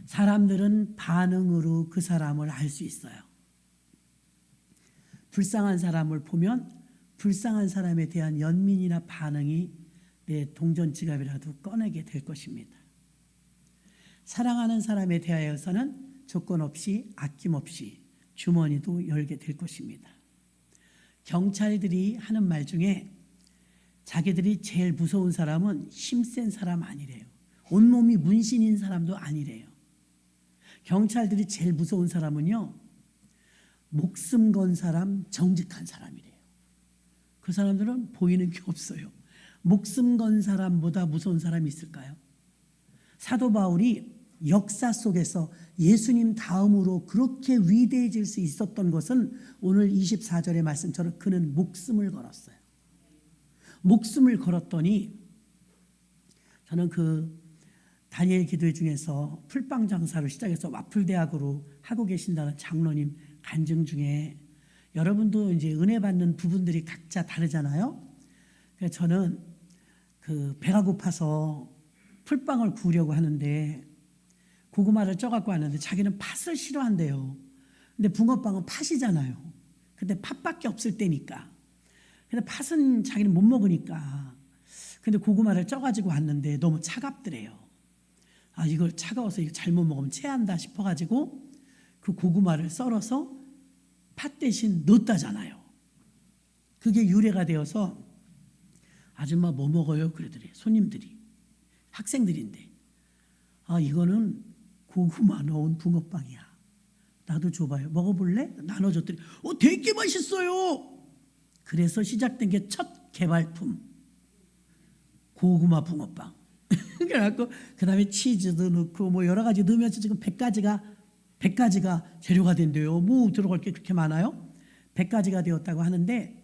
사람들은 반응으로 그 사람을 알 수 있어요. 불쌍한 사람을 보면 불쌍한 사람에 대한 연민이나 반응이 내 동전 지갑이라도 꺼내게 될 것입니다. 사랑하는 사람에 대하여서는 조건 없이 아낌없이 주머니도 열게 될 것입니다. 경찰들이 하는 말 중에 자기들이 제일 무서운 사람은 힘센 사람 아니래요. 온몸이 문신인 사람도 아니래요. 경찰들이 제일 무서운 사람은요, 목숨 건 사람, 정직한 사람이래요. 그 사람들은 보이는 게 없어요. 목숨 건 사람보다 무서운 사람이 있을까요? 사도 바울이 역사 속에서 예수님 다음으로 그렇게 위대해질 수 있었던 것은 오늘 24절의 말씀처럼 그는 목숨을 걸었어요. 목숨을 걸었더니 저는 그 다니엘 기도회 중에서 풀빵 장사를 시작해서 와플 대학으로 하고 계신다는 장로님 간증 중에 여러분도 이제 은혜 받는 부분들이 각자 다르잖아요. 그래서 저는 그 배가 고파서 풀빵을 구우려고 하는데 고구마를 쪄갖고 왔는데 자기는 팥을 싫어한대요. 근데 붕어빵은 팥이잖아요. 근데 팥밖에 없을 때니까. 근데 팥은 자기는 못 먹으니까. 근데 고구마를 쪄가지고 왔는데 너무 차갑더래요. 아, 이걸 차가워서 이거 잘못 먹으면 체한다 싶어가지고 그 고구마를 썰어서 팥 대신 넣었다잖아요. 그게 유래가 되어서 아줌마 뭐 먹어요? 그러더래요. 손님들이. 학생들인데. 아, 이거는 고구마 넣은 붕어빵이야. 나도 줘봐요. 먹어볼래? 나눠줬더니 되게 맛있어요. 그래서 시작된 게 첫 개발품. 고구마 붕어빵. 그래갖고 그 다음에 치즈도 넣고 뭐 여러 가지 넣으면서 지금 100가지가 재료가 된대요. 뭐 들어갈 게 그렇게 많아요? 100가지가 되었다고 하는데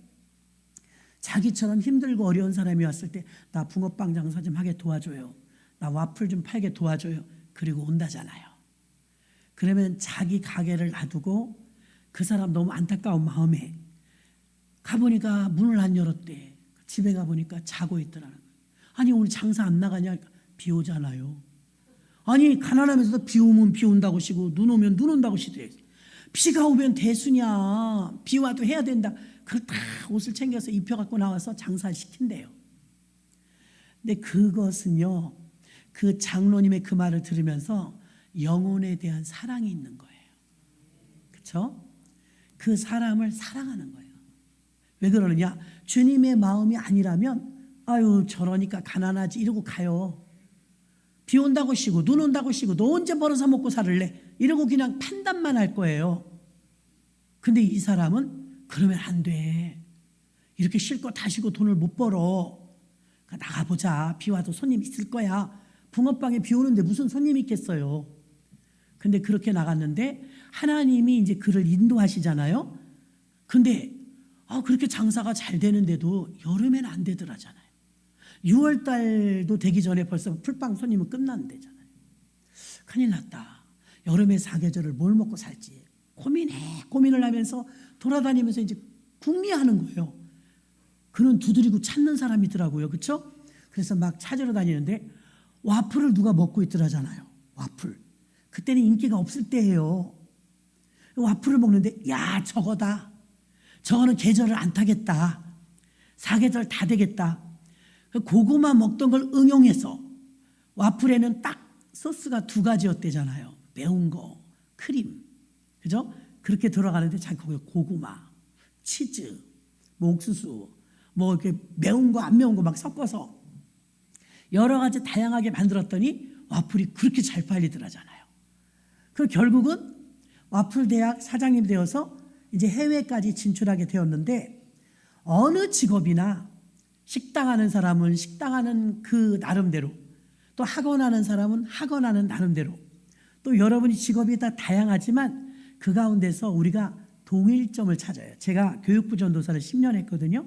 자기처럼 힘들고 어려운 사람이 왔을 때 나 붕어빵 장사 좀 하게 도와줘요. 나 와플 좀 팔게 도와줘요. 그리고 온다잖아요. 그러면 자기 가게를 놔두고 그 사람 너무 안타까운 마음에 가보니까 문을 안 열었대. 집에 가보니까 자고 있더라는 거예요. 아니 오늘 장사 안 나가냐? 비 오잖아요. 아니 가난하면서도 비 오면 비 온다고 쉬고 눈 오면 눈 온다고 쉬더래. 비가 오면 대수냐. 비 와도 해야 된다. 그걸 다 옷을 챙겨서 입혀갖고 나와서 장사를 시킨대요. 근데 그것은요, 그 장로님의 그 말을 들으면서 영혼에 대한 사랑이 있는 거예요. 그렇죠? 그 사람을 사랑하는 거예요. 왜 그러느냐? 주님의 마음이 아니라면 아유 저러니까 가난하지 이러고 가요. 비 온다고 쉬고 눈 온다고 쉬고 너 언제 벌어서 먹고 살을래? 이러고 그냥 판단만 할 거예요. 근데 이 사람은 그러면 안 돼. 이렇게 쉴 거 다 쉬고 돈을 못 벌어. 그러니까 나가보자. 비 와도 손님 있을 거야. 붕어빵에 비 오는데 무슨 손님이 있겠어요. 근데 그렇게 나갔는데 하나님이 이제 그를 인도하시잖아요. 근데 그렇게 장사가 잘 되는데도 여름에는 안 되더라잖아요. 6월 달도 되기 전에 벌써 풀빵 손님은 끝났는데잖아요. 큰일 났다. 여름에 사계절을 뭘 먹고 살지 고민을 하면서 돌아다니면서 이제 궁리하는 거예요. 그는 두드리고 찾는 사람이더라고요. 그렇죠? 그래서 막 찾으러 다니는데 와플을 누가 먹고 있더라잖아요. 와플. 그때는 인기가 없을 때예요. 와플을 먹는데 야 저거다. 저거는 계절을 안 타겠다. 사계절 다 되겠다. 고구마 먹던 걸 응용해서 와플에는 딱 소스가 2가지였대잖아요. 매운 거, 크림. 그죠? 그렇게 들어가는데 자기 거기에 고구마, 치즈, 뭐 옥수수, 뭐 이렇게 매운 거 안 매운 거 막 섞어서 여러 가지 다양하게 만들었더니 와플이 그렇게 잘 팔리더라잖아요. 그 결국은 와플 대학 사장님이 되어서 이제 해외까지 진출하게 되었는데 어느 직업이나 식당 하는 사람은 식당 하는 그 나름대로 또 학원 하는 사람은 학원 하는 나름대로 또 여러분이 직업이 다 다양하지만 그 가운데서 우리가 동일점을 찾아요. 제가 교육부 전도사를 10년 했거든요.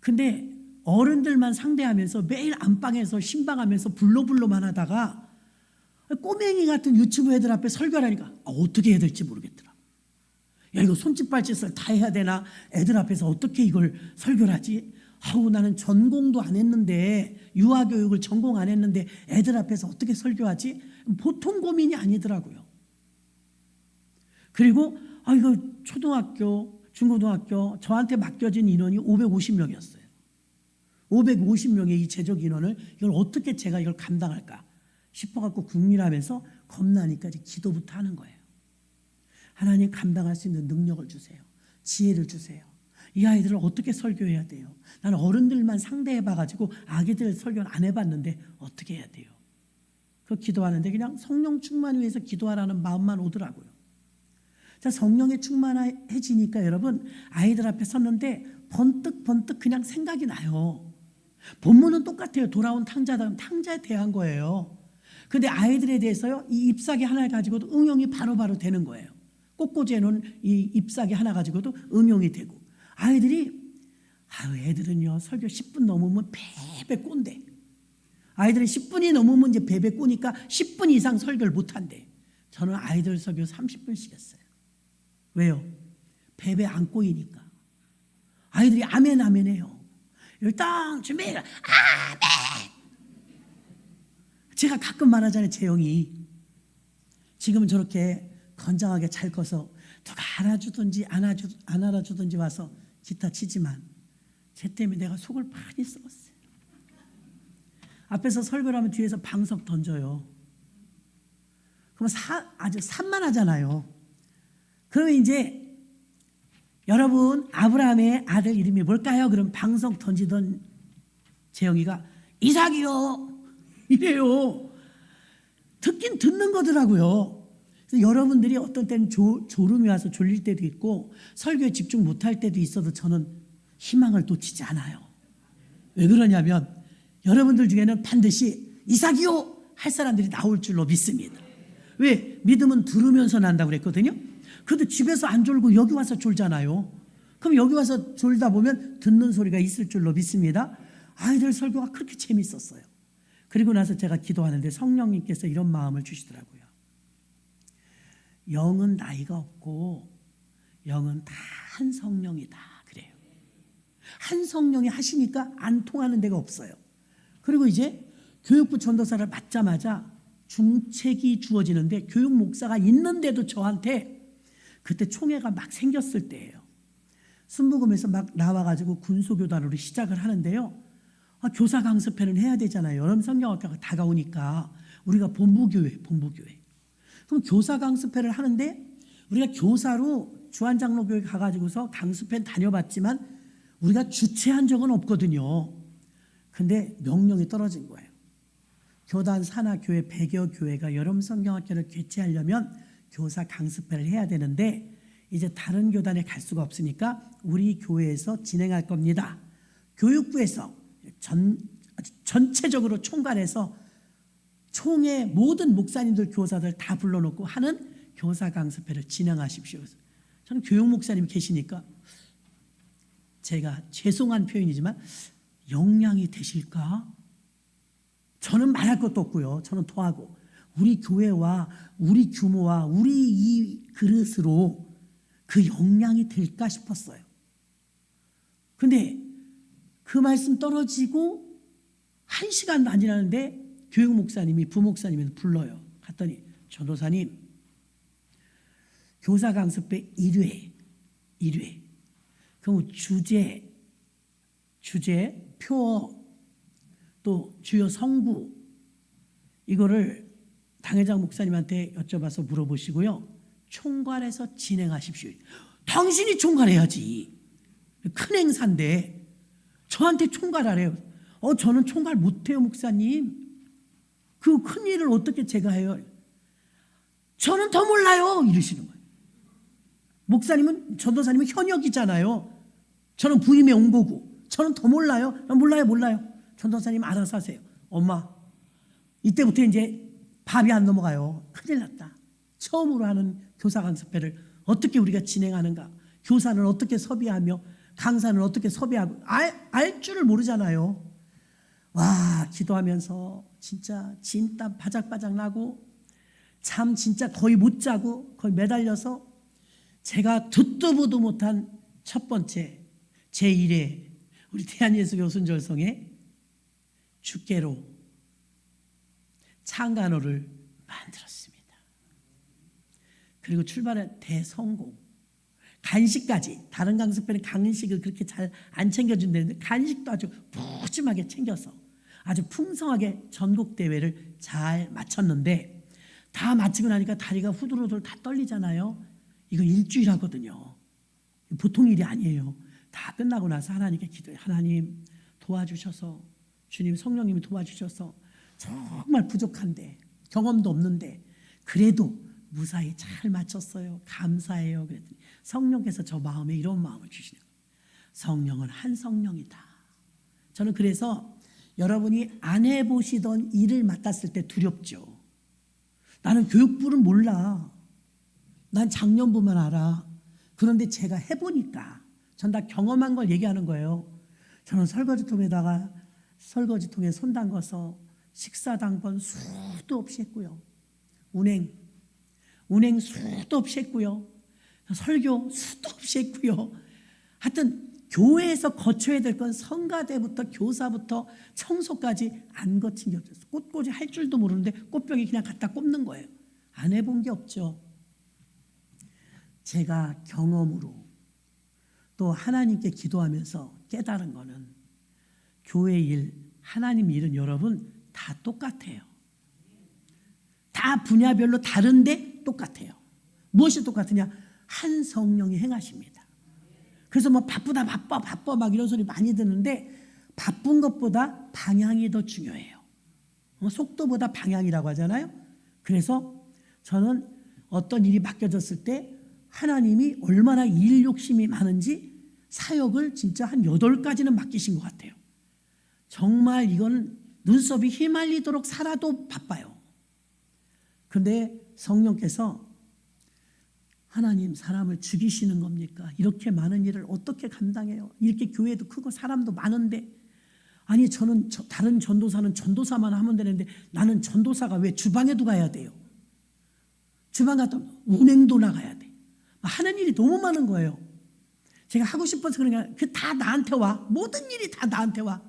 근데 어른들만 상대하면서 매일 안방에서 신방하면서 불로불로만 하다가 꼬맹이 같은 유치부 애들 앞에 설교를 하니까 어떻게 해야 될지 모르겠더라. 야 이거 손짓 발짓을 다 해야 되나? 애들 앞에서 어떻게 이걸 설교를 하지? 아우 나는 전공도 안 했는데 유아교육을 전공 안 했는데 애들 앞에서 어떻게 설교하지? 보통 고민이 아니더라고요. 그리고 이거 초등학교, 중고등학교 저한테 맡겨진 인원이 550명이었어요. 550명의 이 제적 인원을 이걸 어떻게 제가 이걸 감당할까 싶어갖고 궁리하면서 겁나니까 이제 기도부터 하는 거예요. 하나님 감당할 수 있는 능력을 주세요. 지혜를 주세요. 이 아이들을 어떻게 설교해야 돼요? 나는 어른들만 상대해봐가지고 아기들 설교는 안 해봤는데 어떻게 해야 돼요? 그 기도하는데 그냥 성령 충만 위해서 기도하라는 마음만 오더라고요. 자, 성령에 충만해지니까 여러분 아이들 앞에 섰는데 번뜩 그냥 생각이 나요. 본문은 똑같아요. 돌아온 탕자에 대한 거예요. 근데 아이들에 대해서요, 이 잎사귀 하나 가지고도 응용이 바로바로 되는 거예요. 꽃꽂이에 놓은 이 잎사귀 하나 가지고도 응용이 되고, 아이들이 애들은요 설교 10분 넘으면 베베 꼰대. 아이들은 10분이 넘으면 이제 베베 꼬니까 10분 이상 설교를 못한대. 저는 아이들 설교 30분씩 했어요. 왜요? 베베 안 꼬이니까. 아이들이 아멘 아멘 해요. 일단 준비해라 아멘. 제가 가끔 말하잖아요. 재영이 지금은 저렇게 건장하게 잘 커서 누가 알아주든지 안 알아주든지 와서 기타 치지만 쟤 때문에 내가 속을 많이 썩었어요. 앞에서 설교를 하면 뒤에서 방석 던져요. 그럼 아주 산만하잖아요. 그러면 이제 여러분 아브라함의 아들 이름이 뭘까요? 그럼 방석 던지던 재영이가 이삭이요 이래요. 듣긴 듣는 거더라고요. 그래서 여러분들이 어떤 때는 졸음이 와서 졸릴 때도 있고 설교에 집중 못할 때도 있어도 저는 희망을 놓치지 않아요. 왜 그러냐면 여러분들 중에는 반드시 이삭이요 할 사람들이 나올 줄로 믿습니다. 왜? 믿음은 들으면서 난다고 그랬거든요. 그래도 집에서 안 졸고 여기 와서 졸잖아요. 그럼 여기 와서 졸다 보면 듣는 소리가 있을 줄로 믿습니다. 아이들 설교가 그렇게 재밌었어요. 그리고 나서 제가 기도하는데 성령님께서 이런 마음을 주시더라고요. 영은 나이가 없고 영은 다 한 성령이다 그래요. 한 성령이 하시니까 안 통하는 데가 없어요. 그리고 이제 교육부 전도사를 맡자마자 중책이 주어지는데 교육 목사가 있는데도 저한테 그때 총회가 막 생겼을 때예요. 순복음에서 막 나와가지고 군소교단으로 시작을 하는데요. 교사 강습회는 해야 되잖아요. 여름 성경학교가 다가오니까 우리가 본부교회. 그럼 교사 강습회를 하는데 우리가 교사로 주한장로교회 가가지고서 강습회 다녀봤지만 우리가 주최한 적은 없거든요. 근데 명령이 떨어진 거예요. 교단 산하교회 100여 교회가 여름 성경학교를 개최하려면 교사 강습회를 해야 되는데 이제 다른 교단에 갈 수가 없으니까 우리 교회에서 진행할 겁니다. 교육부에서 전체적으로 총괄해서 총회 모든 목사님들 교사들 다 불러놓고 하는 교사 강습회를 진행하십시오. 저는 교육 목사님이 계시니까 제가 죄송한 표현이지만 역량이 되실까? 저는 말할 것도 없고요. 저는 토하고 우리 교회와 우리 규모와 우리 이 그릇으로 그 역량이 될까 싶었어요. 근데 그 말씀 떨어지고 1시간도 안 지났는데 교육 목사님이 부목사님이 불러요. 갔더니 전도사님 교사 강습회 1회 그럼 주제 표어 또 주요 성구 이거를 당회장 목사님한테 여쭤봐서 물어보시고요. 총괄해서 진행하십시오. 당신이 총괄해야지. 큰 행사인데 저한테 총괄하래요. 저는 총괄 못해요 목사님. 그 큰 일을 어떻게 제가 해요? 저는 더 몰라요 이러시는 거예요. 목사님은 전도사님은 현역이잖아요. 저는 부임해 온 거고 저는 더 몰라요. 몰라요. 전도사님 알아서 하세요. 엄마 이때부터 이제 밥이 안 넘어가요. 큰일 났다. 처음으로 하는 교사 강습회를 어떻게 우리가 진행하는가, 교사는 어떻게 섭외하며 강사는 어떻게 섭외하고 알 줄을 모르잖아요. 와, 기도하면서 진짜 진땀 바짝바짝 나고 잠 진짜 거의 못 자고 거의 매달려서 제가 듣도 보도 못한 첫 번째 제1회 우리 대한예수교 순절성에 주께로 창간호를 만들었습니다. 그리고 출발은 대성공. 간식까지, 다른 강습회는 간식을 그렇게 잘 안 챙겨준다는데 간식도 아주 푸짐하게 챙겨서 아주 풍성하게 전국대회를 잘 마쳤는데, 다 마치고 나니까 다리가 후들후들 다 떨리잖아요. 이거 일주일 하거든요. 보통 일이 아니에요. 다 끝나고 나서 하나님께 기도해요. 하나님 도와주셔서, 주님 성령님이 도와주셔서 정말 부족한데, 경험도 없는데 그래도 무사히 잘 마쳤어요. 감사해요. 그랬더니 성령께서 저 마음에 이런 마음을 주시네요. 성령은 한 성령이다. 저는 그래서 여러분이 안 해보시던 일을 맡았을 때 두렵죠. 나는 교육부를 몰라. 난 작년부만 알아. 그런데 제가 해보니까 전 다 경험한 걸 얘기하는 거예요. 저는 설거지통에 손 담궈서 식사 당번 수도 없이 했고요. 운행 수도 없이 했고요. 설교 수도 없이 했고요. 하여튼 교회에서 거쳐야 될 건 성가대부터 교사부터 청소까지 안 거친 게 없었어요. 꽃꽂이 할 줄도 모르는데 꽃병이 그냥 갖다 꼽는 거예요. 안 해본 게 없죠. 제가 경험으로 또 하나님께 기도하면서 깨달은 거는 교회 일, 하나님 일은 여러분 다 똑같아요. 다 분야별로 다른데 똑같아요. 무엇이 똑같으냐? 한 성령이 행하십니다. 그래서 뭐 바쁘다 바빠 막 이런 소리 많이 듣는데, 바쁜 것보다 방향이 더 중요해요. 속도보다 방향이라고 하잖아요. 그래서 저는 어떤 일이 맡겨졌을 때 하나님이 얼마나 일 욕심이 많은지 사역을 진짜 한 8가지는 맡기신 것 같아요. 정말 이건 눈썹이 휘말리도록 살아도 바빠요. 그런데 성령께서 하나님, 사람을 죽이시는 겁니까? 이렇게 많은 일을 어떻게 감당해요? 이렇게 교회도 크고 사람도 많은데, 아니 저는 다른 전도사는 전도사만 하면 되는데 나는 전도사가 왜 주방에도 가야 돼요? 주방 갔다 운행도 나가야 돼. 하는 일이 너무 많은 거예요. 제가 하고 싶어서 그러니까 다 나한테 와. 모든 일이 다 나한테 와.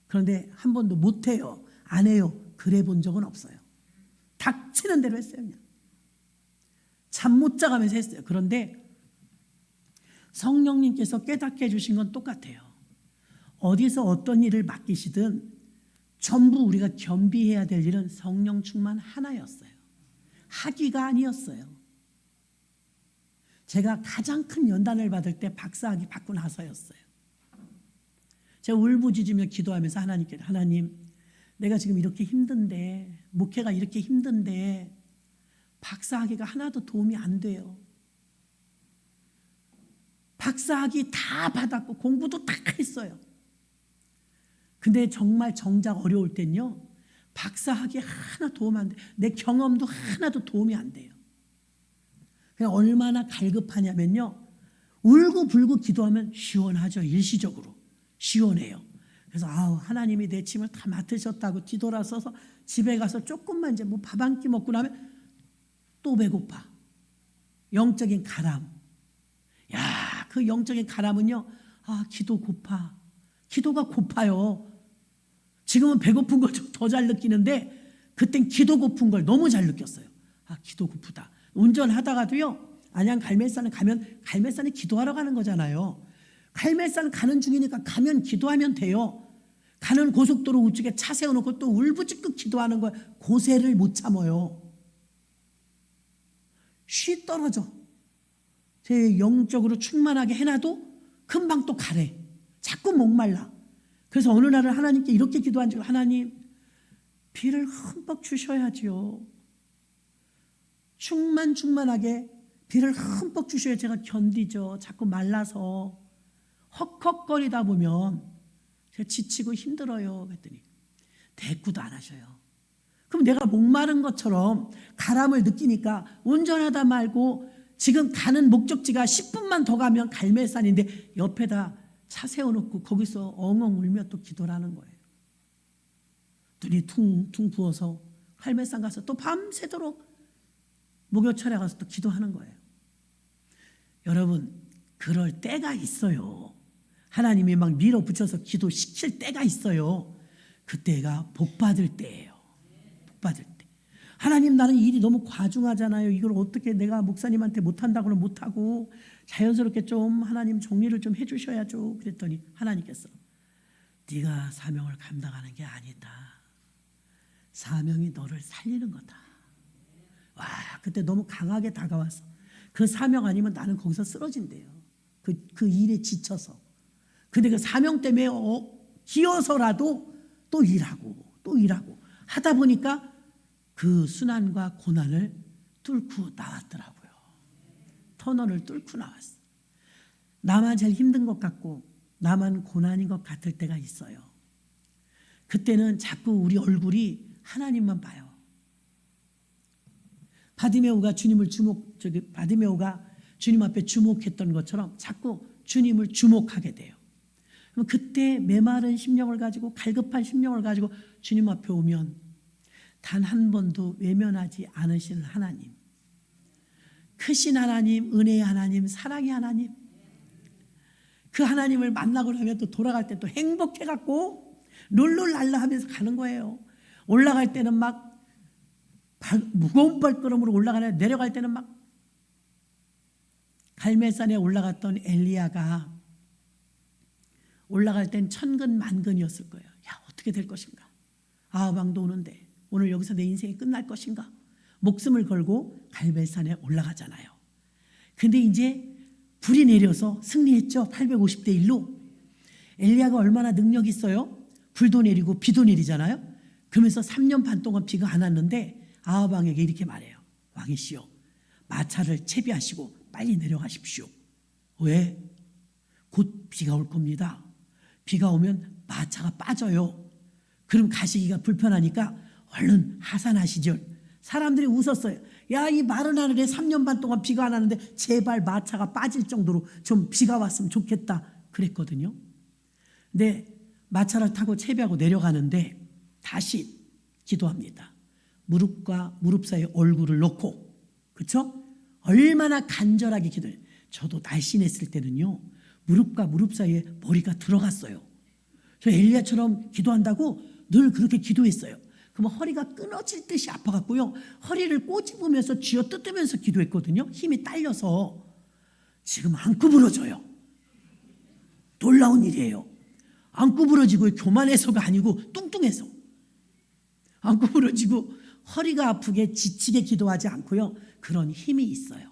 그런데 한 번도 못해요. 안 해요. 그래 본 적은 없어요. 닥치는 대로 했어요. 그냥. 잠 못 자가면서 했어요. 그런데 성령님께서 깨닫게 해주신 건 똑같아요. 어디서 어떤 일을 맡기시든 전부 우리가 겸비해야 될 일은 성령 충만 하나였어요. 학위가 아니었어요. 제가 가장 큰 연단을 받을 때 박사학위 받고 나서였어요. 제가 울부짖으며 기도하면서 하나님께, 하나님, 내가 지금 이렇게 힘든데, 목회가 이렇게 힘든데 박사학위가 하나도 도움이 안 돼요. 박사학위 다 받았고 공부도 다 했어요. 근데 정말 정작 어려울 땐요, 박사학위 하나 도움 안 돼요. 내 경험도 하나도 도움이 안 돼요. 그냥 얼마나 갈급하냐면요, 울고불고 기도하면 시원하죠. 일시적으로 시원해요. 그래서 하나님이 내 짐을 다 맡으셨다고 뒤돌아서서 집에 가서 조금만 이제 뭐 밥 한 끼 먹고 나면 또 배고파. 영적인 가람. 야, 그 영적인 가람은요, 기도 고파. 기도가 고파요. 지금은 배고픈 걸 더 잘 느끼는데 그땐 기도 고픈 걸 너무 잘 느꼈어요. 기도 고프다. 운전하다가도요, 안양 갈매산에 가면 갈매산에 기도하러 가는 거잖아요. 갈매산 가는 중이니까 가면 기도하면 돼요. 가는 고속도로 우측에 차 세워놓고 또 울부짖고 기도하는 거예요. 고세를 못 참아요. 쉬 떨어져. 제 영적으로 충만하게 해놔도 금방 또 가래. 자꾸 목말라. 그래서 어느 날은 하나님께 이렇게 기도한 적, 하나님, 비를 흠뻑 주셔야지요. 충만하게 비를 흠뻑 주셔야 제가 견디죠. 자꾸 말라서 헉헉거리다 보면 제가 지치고 힘들어요. 그랬더니 대꾸도 안 하셔요. 그럼 내가 목마른 것처럼 가람을 느끼니까 운전하다 말고 지금 가는 목적지가 10분만 더 가면 갈매산인데 옆에다 차 세워놓고 거기서 엉엉 울며 또 기도를 하는 거예요. 눈이 퉁퉁 부어서 갈매산 가서 또 밤새도록 목요철에 가서 또 기도하는 거예요. 여러분, 그럴 때가 있어요. 하나님이 막 밀어붙여서 기도시킬 때가 있어요. 그때가 복받을 때예요. 복받을 때. 하나님, 나는 일이 너무 과중하잖아요. 이걸 어떻게 내가 목사님한테 못한다고는 못하고 자연스럽게 좀 하나님 정리를 좀 해주셔야죠. 그랬더니 하나님께서 네가 사명을 감당하는 게 아니다. 사명이 너를 살리는 거다. 와, 그때 너무 강하게 다가와서 그 사명 아니면 나는 거기서 쓰러진대요. 그 일에 지쳐서. 근데 그 사명 때문에 기어서라도 또 일하고 하다 보니까 그 순환과 고난을 뚫고 나왔더라고요. 터널을 뚫고 나왔어. 나만 제일 힘든 것 같고 나만 고난인 것 같을 때가 있어요. 그때는 자꾸 우리 얼굴이 하나님만 봐요. 바디메오가 바디메오가 주님 앞에 주목했던 것처럼 자꾸 주님을 주목하게 돼요. 그럼 그때 메마른 심령을 가지고 갈급한 심령을 가지고 주님 앞에 오면 단 한 번도 외면하지 않으시는 하나님, 크신 하나님, 은혜의 하나님, 사랑의 하나님, 그 하나님을 만나고 나면 또 돌아갈 때 또 행복해갖고 룰루랄라 하면서 가는 거예요. 올라갈 때는 막 무거운 발걸음으로 올라가네. 내려갈 때는 막 갈멜산에 올라갔던 엘리야가 올라갈 땐 천근만근이었을 거예요. 야, 어떻게 될 것인가? 아하방도 오는데 오늘 여기서 내 인생이 끝날 것인가? 목숨을 걸고 갈멜산에 올라가잖아요. 근데 이제 불이 내려서 승리했죠. 850대 1로. 엘리야가 얼마나 능력 있어요? 불도 내리고 비도 내리잖아요. 그러면서 3년 반 동안 비가 안 왔는데 아하방에게 이렇게 말해요. 왕이시여, 마차를 채비하시고 빨리 내려가십시오. 왜? 곧 비가 올 겁니다. 비가 오면 마차가 빠져요. 그럼 가시기가 불편하니까 얼른 하산하시죠. 사람들이 웃었어요. 야, 이 마른 하늘에 3년 반 동안 비가 안 왔는데 제발 마차가 빠질 정도로 좀 비가 왔으면 좋겠다 그랬거든요. 근데 마차를 타고 채비하고 내려가는데 다시 기도합니다. 무릎과 무릎 사이에 얼굴을 놓고, 그렇죠? 얼마나 간절하게 기도해요. 저도 날씬했을 때는요, 무릎과 무릎 사이에 머리가 들어갔어요. 저 엘리야처럼 기도한다고 늘 그렇게 기도했어요. 그러면 허리가 끊어질 듯이 아파갖고요, 허리를 꼬집으면서 쥐어뜯으면서 기도했거든요. 힘이 딸려서. 지금 안 구부러져요. 놀라운 일이에요. 안 구부러지고 교만해서가 아니고 뚱뚱해서. 안 구부러지고 허리가 아프게 지치게 기도하지 않고요, 그런 힘이 있어요.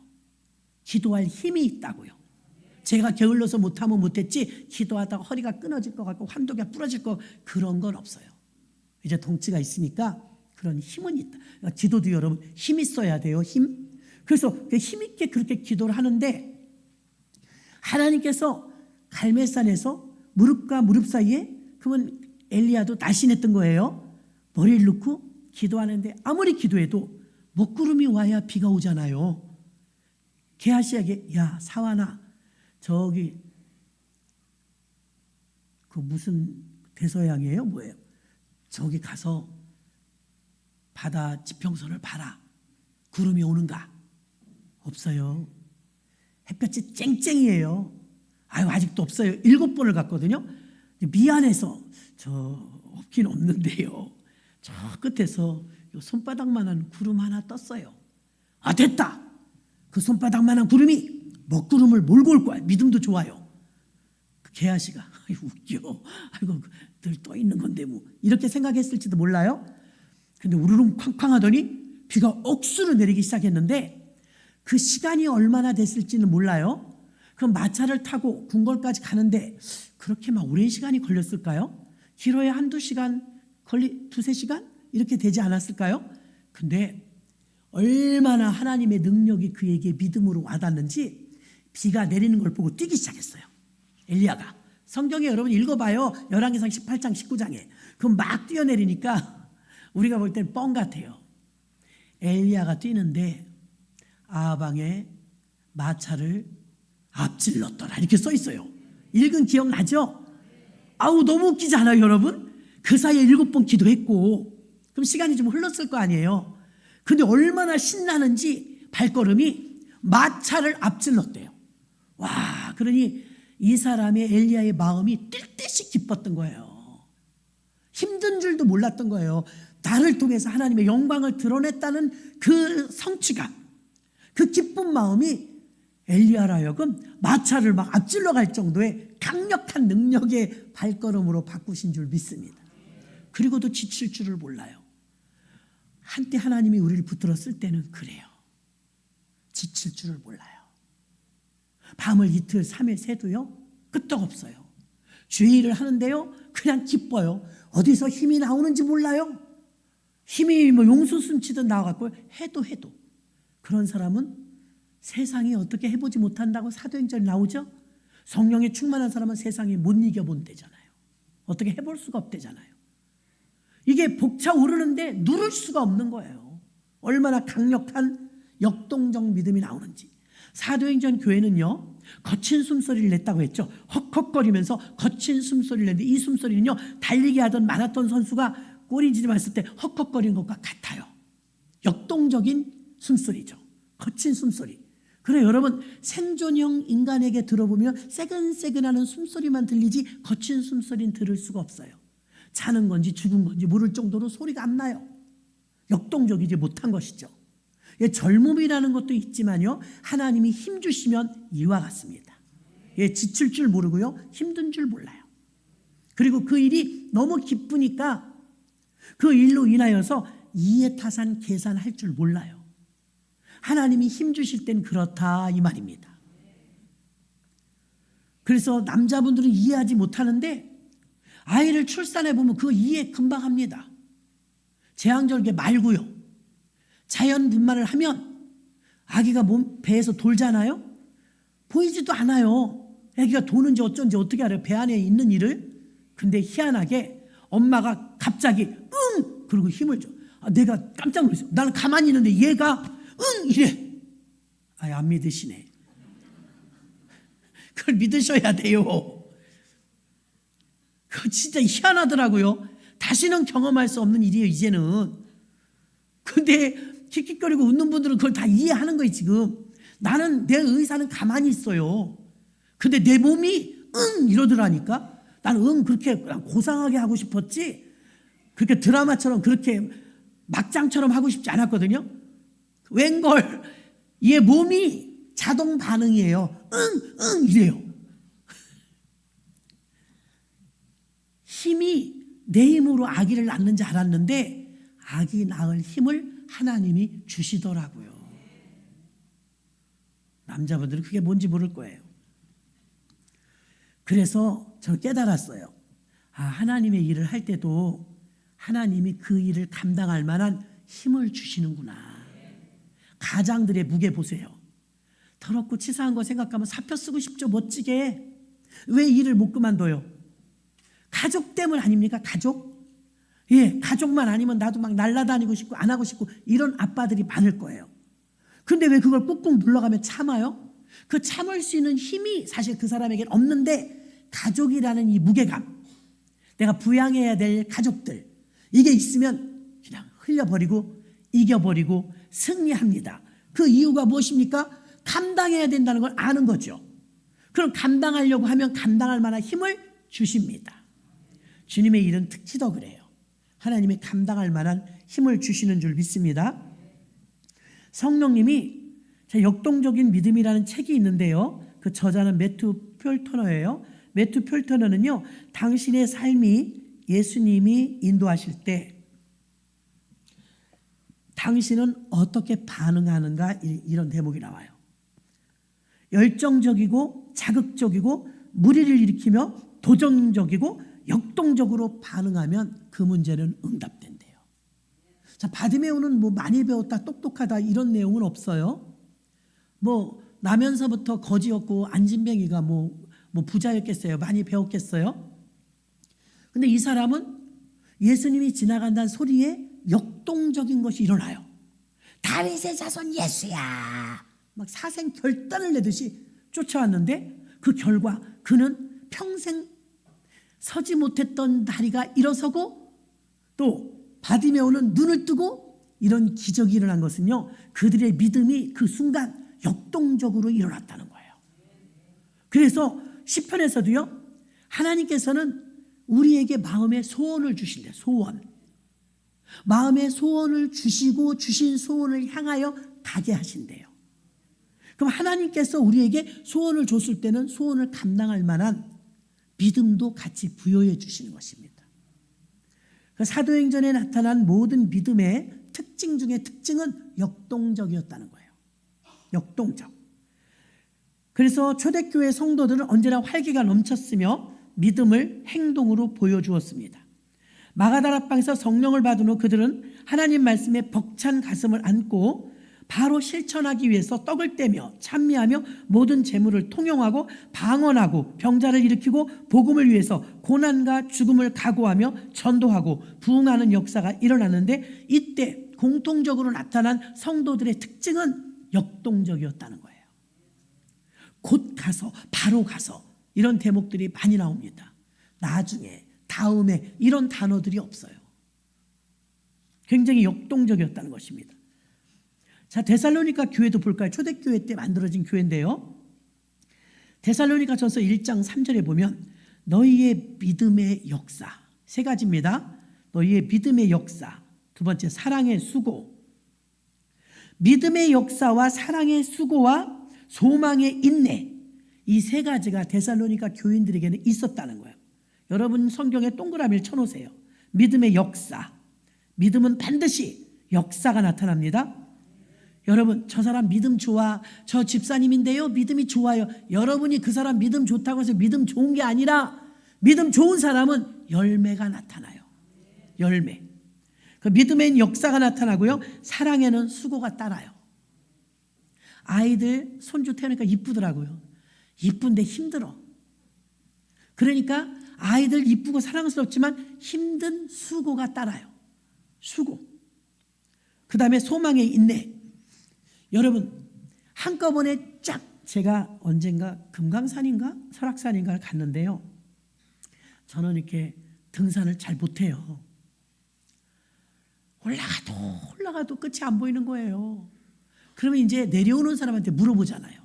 기도할 힘이 있다고요. 제가 게을러서 못하면 못했지 기도하다가 허리가 끊어질 것 같고 환도가 부러질 것, 그런 건 없어요. 이제 덩치가 있으니까 그런 힘은 있다. 그러니까 기도도 여러분 힘 있어야 돼요. 힘. 그래서 힘 있게 그렇게 기도를 하는데 하나님께서 갈멜산에서 무릎과 무릎 사이에, 그러면 엘리야도 날씬했던 거예요. 머리를 넣고 기도하는데 아무리 기도해도 먹구름이 와야 비가 오잖아요. 게하시에게, 야 사완아, 저기 그 무슨 대서양이에요? 뭐예요? 저기 가서 바다 지평선을 봐라. 구름이 오는가? 없어요. 햇볕이 쨍쨍이에요. 아유, 아직도 없어요. 7번을 갔거든요. 미안해서 저 없긴 없는데요, 저 끝에서 손바닥만한 구름 하나 떴어요. 아, 됐다. 그 손바닥만한 구름이 먹구름을 몰고 올 거야. 믿음도 좋아요. 그 게하시가 웃겨. 아이고, 늘 떠 있는 건데 뭐, 이렇게 생각했을지도 몰라요. 근데 우르릉 쾅쾅 하더니 비가 억수로 내리기 시작했는데 그 시간이 얼마나 됐을지는 몰라요. 그럼 마차를 타고 궁궐까지 가는데 그렇게 막 오랜 시간이 걸렸을까요? 길어야 한두 시간, 두세 시간? 이렇게 되지 않았을까요? 근데 얼마나 하나님의 능력이 그에게 믿음으로 와닿는지 비가 내리는 걸 보고 뛰기 시작했어요. 엘리야가. 성경에 여러분 읽어봐요. 열왕기상 18장 19장에. 그럼 막 뛰어내리니까 우리가 볼 때는 뻥 같아요. 엘리야가 뛰는데 아방의 마차를 앞질렀더라 이렇게 써 있어요. 읽은 기억나죠? 아우, 너무 웃기지 않아요 여러분? 그 사이에 7번 기도했고, 그럼 시간이 좀 흘렀을 거 아니에요. 근데 얼마나 신나는지 발걸음이 마차를 앞질렀대요. 와, 그러니 이 사람의 엘리야의 마음이 뛸 듯이 기뻤던 거예요. 힘든 줄도 몰랐던 거예요. 나를 통해서 하나님의 영광을 드러냈다는 그 성취감, 그 기쁜 마음이 엘리야로 하여금 마차를 막 앞질러 갈 정도의 강력한 능력의 발걸음으로 바꾸신 줄 믿습니다. 그리고도 지칠 줄을 몰라요. 한때 하나님이 우리를 붙들었을 때는 그래요. 지칠 줄을 몰라요. 밤을 이틀 3일 새도요 끄떡없어요. 주의 일을 하는데요 그냥 기뻐요. 어디서 힘이 나오는지 몰라요. 힘이 뭐 용수 숨치듯 나와갖고 해도 그런 사람은 세상이 어떻게 해보지 못한다고 사도행전에 나오죠. 성령에 충만한 사람은 세상에 못 이겨본대잖아요. 어떻게 해볼 수가 없대잖아요. 이게 벅차오르는데 누를 수가 없는 거예요. 얼마나 강력한 역동적 믿음이 나오는지. 사도행전 교회는요 거친 숨소리를 냈다고 했죠. 헉헉거리면서 거친 숨소리를 냈는데 이 숨소리는요 달리기 하던 마라톤 선수가 꼬리지름했을 때 헉헉거리는 것과 같아요. 역동적인 숨소리죠. 거친 숨소리. 그래 여러분 생존형 인간에게 들어보면 새근새근하는 숨소리만 들리지 거친 숨소리는 들을 수가 없어요. 자는 건지 죽은 건지 모를 정도로 소리가 안 나요. 역동적이지 못한 것이죠. 예, 젊음이라는 것도 있지만요 하나님이 힘 주시면 이와 같습니다. 예, 지칠 줄 모르고요 힘든 줄 몰라요. 그리고 그 일이 너무 기쁘니까 그 일로 인하여서 이해타산 계산할 줄 몰라요. 하나님이 힘 주실 땐 그렇다 이 말입니다. 그래서 남자분들은 이해하지 못하는데 아이를 출산해 보면 그거 이해 금방 합니다. 제왕절개 말고요. 자연 분만을 하면 아기가 배에서 돌잖아요. 보이지도 않아요. 아기가 도는지 어쩐지 어떻게 알아요? 배 안에 있는 일을. 근데 희한하게 엄마가 갑자기 응! 그리고 힘을 줘. 내가 깜짝 놀랐어요. 나는 가만히 있는데 얘가 응! 이래. 안 믿으시네. 그걸 믿으셔야 돼요. 그거 진짜 희한하더라고요. 다시는 경험할 수 없는 일이에요 이제는. 근데 킥킥거리고 웃는 분들은 그걸 다 이해하는 거예요 지금. 나는 내 의사는 가만히 있어요. 근데 내 몸이 응! 이러더라니까. 나는 응! 그렇게 고상하게 하고 싶었지 그렇게 드라마처럼 그렇게 막장처럼 하고 싶지 않았거든요. 웬걸 얘 몸이 자동 반응이에요. 응! 응! 이래요. 힘이 내 힘으로 아기를 낳는 줄 알았는데 아기 낳을 힘을 하나님이 주시더라고요. 남자분들은 그게 뭔지 모를 거예요. 그래서 저 깨달았어요. 하나님의 일을 할 때도 하나님이 그 일을 감당할 만한 힘을 주시는구나. 가장들의 무게 보세요. 더럽고 치사한 거 생각하면 사표 쓰고 싶죠. 멋지게. 왜 일을 못 그만둬요? 가족 때문 아닙니까? 가족? 예, 가족만 아니면 나도 막 날아다니고 싶고 안 하고 싶고 이런 아빠들이 많을 거예요. 근데 왜 그걸 꾹꾹 눌러가며 참아요? 그 참을 수 있는 힘이 사실 그 사람에게는 없는데 가족이라는 이 무게감, 내가 부양해야 될 가족들, 이게 있으면 그냥 흘려버리고 이겨버리고 승리합니다. 그 이유가 무엇입니까? 감당해야 된다는 걸 아는 거죠. 그럼 감당하려고 하면 감당할 만한 힘을 주십니다. 주님의 일은 특히 더 그래요. 하나님이 감당할 만한 힘을 주시는 줄 믿습니다. 성령님이 역동적인 믿음이라는 책이 있는데요. 그 저자는 매튜 폴터너예요. 매튜 폴터너는요. 당신의 삶이 예수님이 인도하실 때 당신은 어떻게 반응하는가 이런 대목이 나와요. 열정적이고 자극적이고 무리를 일으키며 도전적이고 역동적으로 반응하면 그 문제는 응답된대요. 자, 바디메오는 뭐 많이 배웠다, 똑똑하다 이런 내용은 없어요. 뭐 나면서부터 거지였고 안진뱅이가 뭐 부자였겠어요? 많이 배웠겠어요? 근데 이 사람은 예수님이 지나간다는 소리에 역동적인 것이 일어나요. 다윗의 자손 예수야! 막 사생 결단을 내듯이 쫓아왔는데 그 결과 그는 평생 서지 못했던 다리가 일어서고 또 바디메오는 눈을 뜨고 이런 기적이 일어난 것은요. 그들의 믿음이 그 순간 역동적으로 일어났다는 거예요. 그래서 시편에서도요, 하나님께서는 우리에게 마음의 소원을 주신대요. 소원. 마음의 소원을 주시고 주신 소원을 향하여 가게 하신대요. 그럼 하나님께서 우리에게 소원을 줬을 때는 소원을 감당할 만한 믿음도 같이 부여해 주시는 것입니다. 사도행전에 나타난 모든 믿음의 특징 중에 특징은 역동적이었다는 거예요. 역동적. 그래서 초대교회 성도들은 언제나 활기가 넘쳤으며 믿음을 행동으로 보여주었습니다. 마가다락방에서 성령을 받은 후 그들은 하나님 말씀에 벅찬 가슴을 안고 바로 실천하기 위해서 떡을 떼며 찬미하며 모든 재물을 통용하고 방언하고 병자를 일으키고 복음을 위해서 고난과 죽음을 각오하며 전도하고 부흥하는 역사가 일어났는데, 이때 공통적으로 나타난 성도들의 특징은 역동적이었다는 거예요. 곧 가서, 바로 가서, 이런 대목들이 많이 나옵니다. 나중에, 다음에, 이런 단어들이 없어요. 굉장히 역동적이었다는 것입니다. 자, 데살로니가 교회도 볼까요? 초대교회 때 만들어진 교회인데요, 데살로니가전서 1장 3절에 보면 너희의 믿음의 역사, 세 가지입니다. 너희의 믿음의 역사, 두 번째 사랑의 수고. 믿음의 역사와 사랑의 수고와 소망의 인내, 이 세 가지가 데살로니가 교인들에게는 있었다는 거예요. 여러분 성경에 동그라미를 쳐놓으세요. 믿음의 역사. 믿음은 반드시 역사가 나타납니다. 여러분, 저 사람 믿음 좋아, 저 집사님인데요 믿음이 좋아요. 여러분이 그 사람 믿음 좋다고 해서 믿음 좋은 게 아니라, 믿음 좋은 사람은 열매가 나타나요. 열매. 그 믿음엔 역사가 나타나고요, 사랑에는 수고가 따라요. 아이들 손주 태우니까 이쁘더라고요. 이쁜데 힘들어. 그러니까 아이들 이쁘고 사랑스럽지만 힘든 수고가 따라요. 수고. 그 다음에 소망의 인내. 여러분, 한꺼번에 쫙, 제가 언젠가 금강산인가 설악산인가를 갔는데요, 저는 이렇게 등산을 잘 못해요. 올라가도 끝이 안 보이는 거예요. 그러면 이제 내려오는 사람한테 물어보잖아요.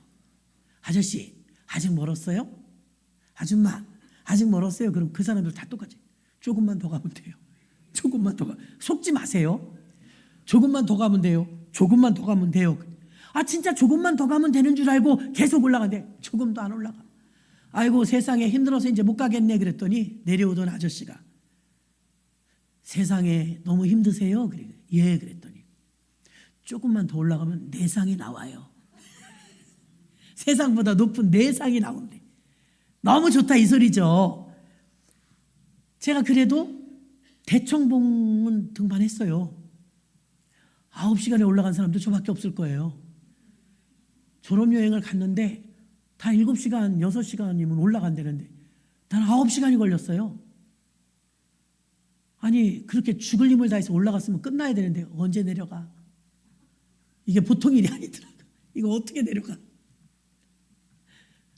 아저씨, 아직 멀었어요? 아줌마, 아직 멀었어요? 그럼 그 사람들 다 똑같이 조금만 더 가면 돼요. 조금만 더 속지 마세요. 조금만 더 가면 돼요. 조금만 더 가면 돼요. 아, 진짜 조금만 더 가면 되는 줄 알고 계속 올라가는데 조금도 안 올라가. 아이고, 세상에 힘들어서 이제 못 가겠네 그랬더니 내려오던 아저씨가, 세상에 너무 힘드세요? 그래. 예, 그랬더니 조금만 더 올라가면 내상이 나와요. 세상보다 높은 내상이 나온대. 너무 좋다 이 소리죠. 제가 그래도 대청봉은 등반했어요. 9시간에 올라간 사람도 저밖에 없을 거예요. 졸업여행을 갔는데 다 7시간, 6시간이면 올라간다는데 난 9시간이 걸렸어요. 아니, 그렇게 죽을 힘을 다해서 올라갔으면 끝나야 되는데 언제 내려가? 이게 보통 일이 아니더라고요. 이거 어떻게 내려가?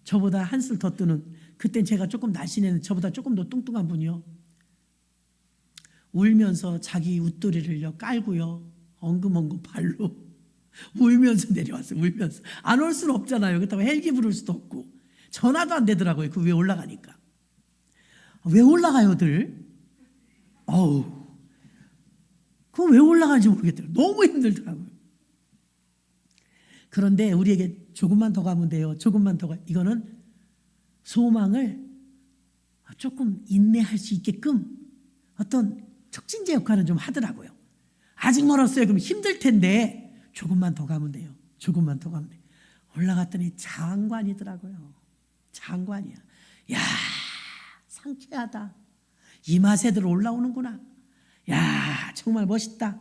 저보다 한술 더 뜨는, 그땐 제가 조금 날씬했는데 저보다 조금 더 뚱뚱한 분이요, 울면서 자기 웃도리를 깔고요, 엉금엉금 발로 울면서 내려왔어요. 울면서. 안 올 수는 없잖아요. 그렇다고 헬기 부를 수도 없고 전화도 안 되더라고요. 그 위에 올라가니까. 왜 올라가요들? 어우, 그거 왜 올라가는지 모르겠더라고요. 너무 힘들더라고요. 그런데 우리에게 조금만 더 가면 돼요, 조금만 더 가, 이거는 소망을 조금 인내할 수 있게끔 어떤 촉진제 역할은 좀 하더라고요. 아직 멀었어요. 그럼 힘들 텐데 조금만 더 가면 돼요. 조금만 더 가면 돼요. 올라갔더니 장관이더라고요. 장관이야. 야, 상쾌하다. 이 맛에들 올라오는구나. 야, 정말 멋있다.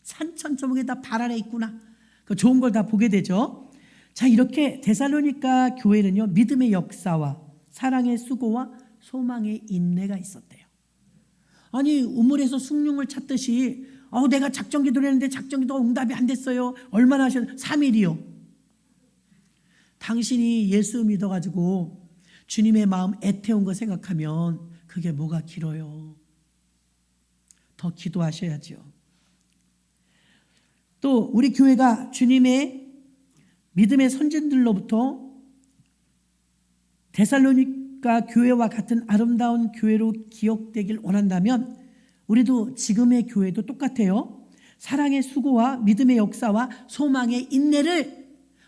산천조목에다 발 아래 있구나. 그 좋은 걸 다 보게 되죠. 자, 이렇게 데살로니가 교회는요, 믿음의 역사와 사랑의 수고와 소망의 인내가 있었대요. 아니, 우물에서 숭늉을 찾듯이 내가 작정기도를 했는데 작정기도 응답이 안 됐어요. 얼마나 하셨어요? 3일이요. 당신이 예수 믿어가지고 주님의 마음 애태운 거 생각하면 그게 뭐가 길어요. 더 기도하셔야죠. 또 우리 교회가 주님의 믿음의 선진들로부터 데살로니 이웃과 교회와 같은 아름다운 교회로 기억되길 원한다면 우리도 지금의 교회도 똑같아요. 사랑의 수고와 믿음의 역사와 소망의 인내를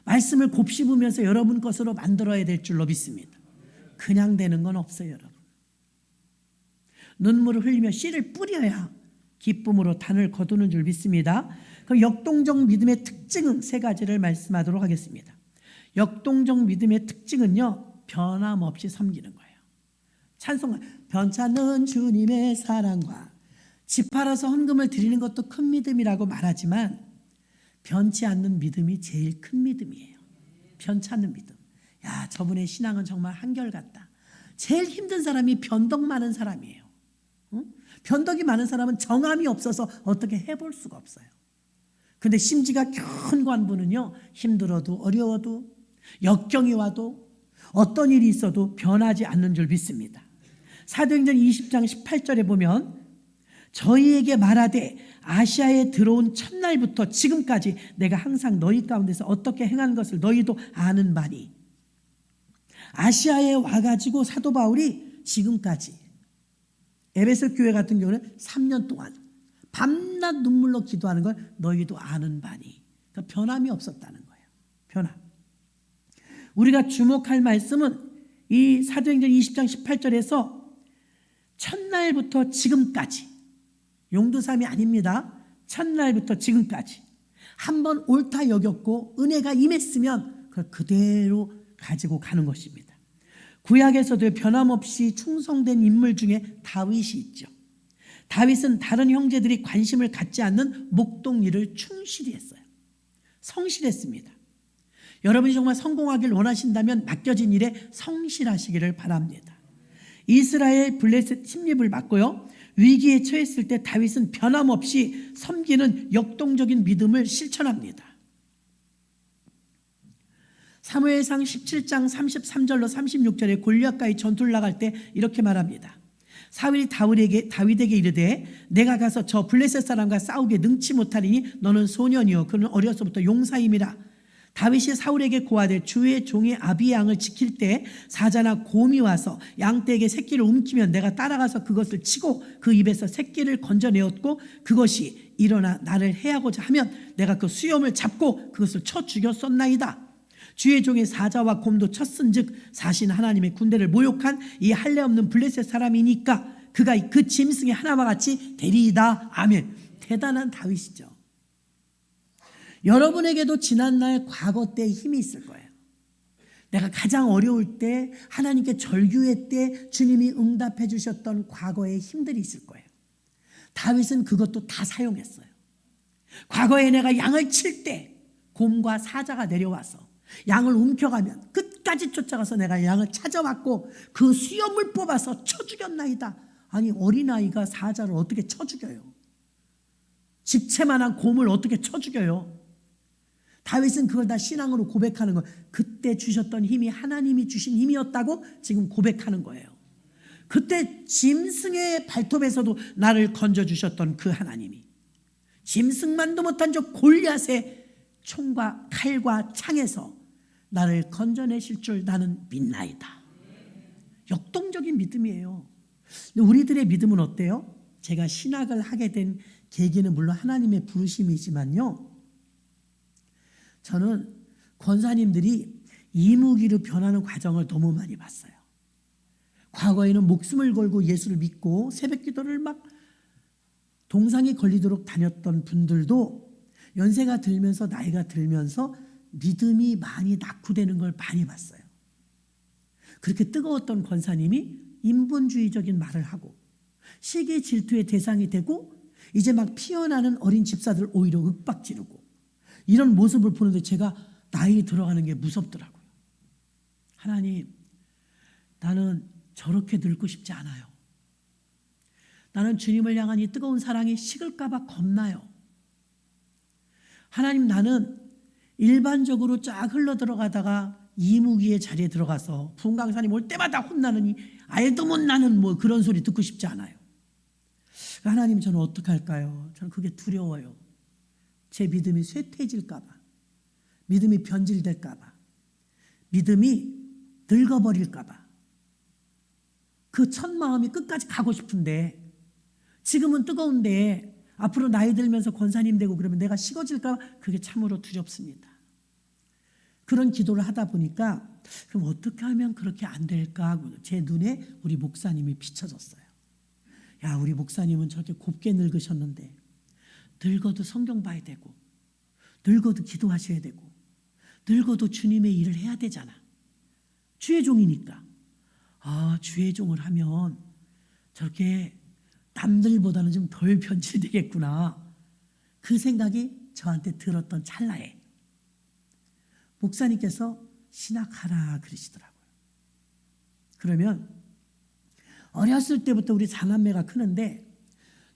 말씀을 곱씹으면서 여러분 것으로 만들어야 될 줄로 믿습니다. 그냥 되는 건 없어요, 여러분. 눈물을 흘리며 씨를 뿌려야 기쁨으로 단을 거두는 줄 믿습니다. 그럼 역동적 믿음의 특징은 세 가지를 말씀하도록 하겠습니다. 역동적 믿음의 특징은요, 변함없이 섬기는 거예요. 찬송, 변찮는 주님의 사랑과 집 팔아서 헌금을 드리는 것도 큰 믿음이라고 말하지만 변치 않는 믿음이 제일 큰 믿음이에요. 변치 않는 믿음. 야, 저분의 신앙은 정말 한결같다. 제일 힘든 사람이 변덕 많은 사람이에요. 응? 변덕이 많은 사람은 정함이 없어서 어떻게 해볼 수가 없어요. 근데 심지가 견고한 분은요, 힘들어도 어려워도 역경이 와도 어떤 일이 있어도 변하지 않는 줄 믿습니다. 사도행전 20장 18절에 보면 저희에게 말하되 아시아에 들어온 첫날부터 지금까지 내가 항상 너희 가운데서 어떻게 행한 것을 너희도 아는 바니, 아시아에 와가지고 사도 바울이 지금까지 에베소 교회 같은 경우는 3년 동안 밤낮 눈물로 기도하는 걸 너희도 아는 바니, 그러니까 변함이 없었다는 거예요. 변함. 우리가 주목할 말씀은 이 사도행전 20장 18절에서 첫날부터 지금까지, 용두삼이 아닙니다. 첫날부터 지금까지 한번 옳다 여겼고 은혜가 임했으면 그걸 그대로 가지고 가는 것입니다. 구약에서도 변함없이 충성된 인물 중에 다윗이 있죠. 다윗은 다른 형제들이 관심을 갖지 않는 목동 일을 충실히 했어요. 성실했습니다. 여러분이 정말 성공하길 원하신다면 맡겨진 일에 성실하시기를 바랍니다. 이스라엘 블레셋 침입을 막고요, 위기에 처했을 때 다윗은 변함없이 섬기는 역동적인 믿음을 실천합니다. 사무엘상 17장 33절로 36절에 골리앗과의 전투를 나갈 때 이렇게 말합니다. 사울이 다윗에게 이르되 내가 가서 저 블레셋 사람과 싸우게 능치 못하리니 너는 소년이요 그는 어려서부터 용사임이라. 다윗이 사울에게 고하되 주의 종이 아비의 양을 지킬 때 사자나 곰이 와서 양떼에게 새끼를 움키면 내가 따라가서 그것을 치고 그 입에서 새끼를 건져내었고 그것이 일어나 나를 해하고자 하면 내가 그 수염을 잡고 그것을 쳐 죽였었나이다. 주의 종의 사자와 곰도 쳤은즉 사신 하나님의 군대를 모욕한 이 할례 없는 블레셋 사람이니까 그가 그 짐승의 하나와 같이 되리이다. 아멘. 대단한 다윗이죠. 여러분에게도 지난날 과거 때의 힘이 있을 거예요. 내가 가장 어려울 때, 하나님께 절규의 때 주님이 응답해 주셨던 과거의 힘들이 있을 거예요. 다윗은 그것도 다 사용했어요. 과거에 내가 양을 칠 때 곰과 사자가 내려와서 양을 움켜가면 끝까지 쫓아가서 내가 양을 찾아왔고 그 수염을 뽑아서 쳐 죽였나이다. 아니, 어린아이가 사자를 어떻게 쳐 죽여요? 집채만한 곰을 어떻게 쳐 죽여요? 다윗은 그걸 다 신앙으로 고백하는 거예요. 그때 주셨던 힘이 하나님이 주신 힘이었다고 지금 고백하는 거예요. 그때 짐승의 발톱에서도 나를 건져주셨던 그 하나님이, 짐승만도 못한 저 골리앗의 총과 칼과 창에서 나를 건져내실 줄 나는 믿나이다. 역동적인 믿음이에요. 근데 우리들의 믿음은 어때요? 제가 신학을 하게 된 계기는 물론 하나님의 부르심이지만요, 저는 권사님들이 이무기로 변하는 과정을 너무 많이 봤어요. 과거에는 목숨을 걸고 예수를 믿고 새벽 기도를 막 동상이 걸리도록 다녔던 분들도 연세가 들면서 나이가 들면서 믿음이 많이 낙후되는 걸 많이 봤어요. 그렇게 뜨거웠던 권사님이 인본주의적인 말을 하고 시기 질투의 대상이 되고 이제 막 피어나는 어린 집사들 오히려 윽박지르고 이런 모습을 보는데 제가 나이 들어가는 게 무섭더라고요. 하나님, 나는 저렇게 늙고 싶지 않아요. 나는 주님을 향한 이 뜨거운 사랑이 식을까 봐 겁나요. 하나님, 나는 일반적으로 쫙 흘러 들어가다가 이무기의 자리에 들어가서 부흥강사님 올 때마다 혼나는 이 알도 못 나는 뭐 그런 소리 듣고 싶지 않아요. 하나님, 저는 어떻게 할까요? 저는 그게 두려워요. 제 믿음이 쇠퇴해질까 봐, 믿음이 변질될까 봐, 믿음이 늙어버릴까 봐. 그 첫 마음이 끝까지 가고 싶은데 지금은 뜨거운데 앞으로 나이 들면서 권사님 되고 그러면 내가 식어질까 그게 참으로 두렵습니다. 그런 기도를 하다 보니까 그럼 어떻게 하면 그렇게 안 될까 하고 제 눈에 우리 목사님이 비춰졌어요. 야, 우리 목사님은 저렇게 곱게 늙으셨는데 늙어도 성경 봐야 되고 늙어도 기도하셔야 되고 늙어도 주님의 일을 해야 되잖아. 주의 종이니까. 아, 주의 종을 하면 저렇게 남들보다는 좀 덜 변질되겠구나. 그 생각이 저한테 들었던 찰나에 목사님께서 신학하라 그러시더라고요. 그러면 어렸을 때부터 우리 사남매가 크는데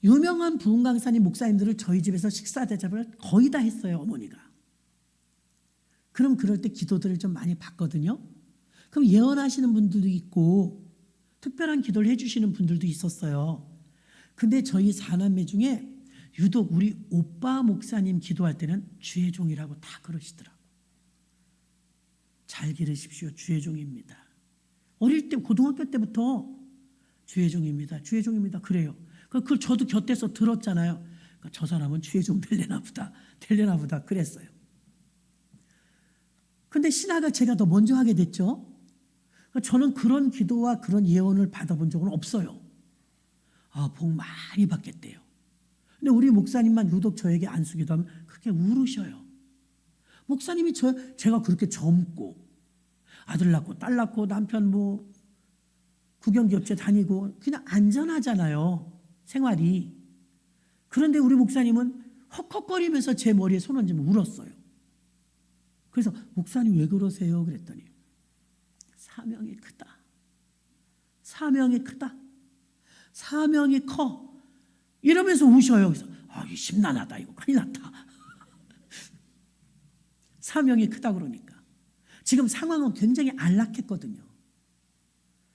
유명한 부흥 강사님 목사님들을 저희 집에서 식사 대접을 거의 다 했어요, 어머니가. 그럼 그럴 때 기도들을 좀 많이 받거든요. 그럼 예언하시는 분들도 있고 특별한 기도를 해주시는 분들도 있었어요. 근데 저희 사남매 중에 유독 우리 오빠 목사님 기도할 때는 주의 종이라고 다 그러시더라고요. 잘 기르십시오. 주의 종입니다. 어릴 때 고등학교 때부터 주의 종입니다. 주의 종입니다. 그래요. 그걸 저도 곁에서 들었잖아요. 그러니까 저 사람은 주의 종 되려나 보다 그랬어요. 근데 신학을 제가 더 먼저 하게 됐죠. 저는 그런 기도와 그런 예언을 받아본 적은 없어요. 아, 복 많이 받겠대요. 근데 우리 목사님만 유독 저에게 안수기도 하면 그렇게 울으셔요. 목사님이 제가 그렇게 젊고 아들 낳고 딸 낳고 남편 뭐 국영기업체 다니고 그냥 안전하잖아요. 생활이. 그런데 우리 목사님은 헉헉거리면서 제 머리에 손 얹으면 울었어요. 그래서 목사님 왜 그러세요? 그랬더니 사명이 크다. 사명이 크다. 사명이 커. 이러면서 우셔요. 그래서 이 심란하다. 이거 큰일 났다. 사명이 크다 그러니까. 지금 상황은 굉장히 안락했거든요.